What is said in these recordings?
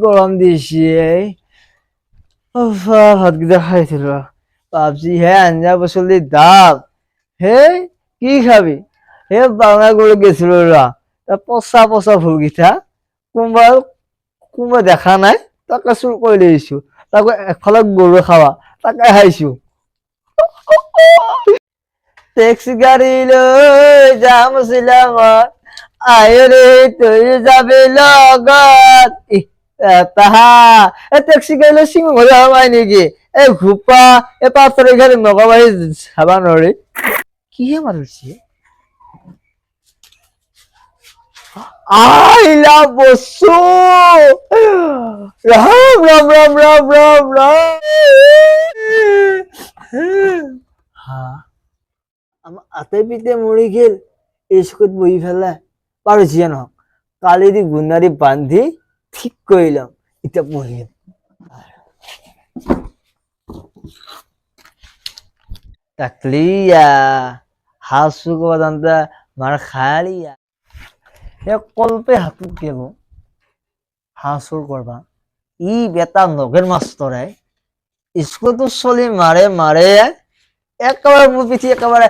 গরম দিছে ভাতকেইটা খাইছিলো ভাবছি আঞ্জা বসলি দাম হে কি খাবি বাংলা করে গেছিল পচা পচা ফুলকেইটা কোনোবা কোনোবা দেখা নাই তাকে চুৰ কৰি লৈ আহিছো তাকো এফালে গৰু খাৱা তাকে খাইছো টেক্সি গাড়ী লৈ যাম শ্বিলঙত আয় ৰে তই যাবি লগত তাহা টেক্সি গাড়ী লৈ চিঙ হৈ যাব পাই নেকি ঘোপা পাঁচটাৰ গাড়ী নকবাহি চাবা নোৱাৰি কিহে মাৰিছে আইলা বসু রাম রাম রাম রাম রাম রাম আমার আতে পিতে মরি গেল এসকত বহি ফেলা পারো জিয়া নহক কালি দি গুন্ডারি বান্ধি ঠিক করিলাম এটা বহিম তাকলিয়া হাসু কো জানতা মার খালিয়া কল্পে হাতত গেল হাঁচুৰ কৰবা ই বেটা নগেৰ মাষ্টৰে স্কুলতো চলি মাৰে মাৰে একেবাৰে মোৰ পিঠি একেবাৰে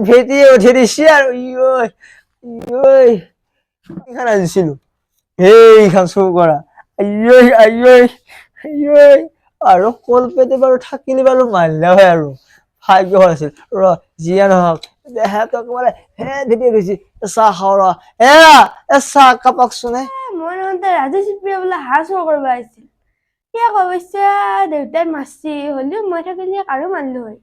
ভেটি উঠি দিছে আৰু ইখান আনিছিলো এইখান চুৰ কৰা আৰু কলপেতে বাৰু থাকিলে বাৰু মাৰিলে হয় আৰু ভাগ্য ভাল আছিল যিয়ে নহওক দেহাতক মানে ভেটি গৈছে চাহ খাওঁ চাহ কাপাক চোনে মই ৰাজু চিপ্ৰিয়া বোলে হাঁহ চুৰ কৰিব আহিছিল সেয়া অৱশ্যে দেউতাই মাৰছি হলেও মই থাকিলে আৰু মাৰিলো হয়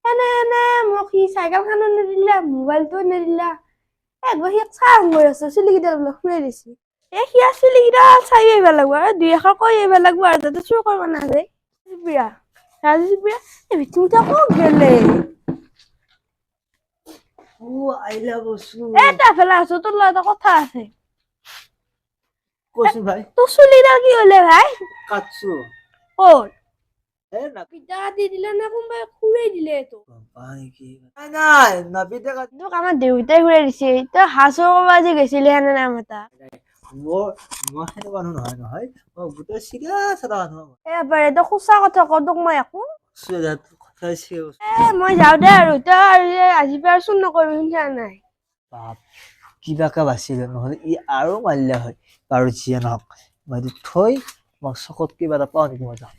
এনে মোক সি চাইকেলখনো নিদিলা মোবাইলটো নিদিলা একবাৰ সিয়াক চাহ গৈ আছো চুলিকেইটা বোলে খুৰাই দিছি সিয়া চুলিকেইটা চাই আহিব লাগিব আৰু দুই এষাৰ কৈ আহিব লাগিব আৰু যাতে চুৰ কৰিব নাযায় চিপ্ৰিয়া ৰাজু চিপ্ৰিয়া এই ভিতৰতে ক'ত গেলে আইলা বসু এটা ফেলা আছো তোৰ লগত কথা আছে কচু ভাই তোৰ চুলিডাল কি হলে ভাই কাটছো ক'ত নাপিতা কাটি দিলে না কোনোবাই খুৰাই দিলে এইটো নাই নাপিতে তোক আমাৰ দেউতাই খুৰাই দিছে তই হাঁহ চুৰ কৰিব আজি গৈছিলি হেনে নাম এটা মই সেইটো মানুহ নহয় নহয় মই গোটেই চিগা চাদা মানুহ এবাৰে তই সঁচা কথা ক তোক মই একো কথা মই যাওঁ দে আৰু তই আৰু আজিৰ পৰা চুৰ নকৰিবি শুনিছা নাই বাপ কিবাকে বাচিলে নহলে ই আৰু মাৰিলে হয় বাৰু যিয়ে নহওক মই থৈ মই চকত কিবা এটা পাওঁ নেকি মই যাওঁ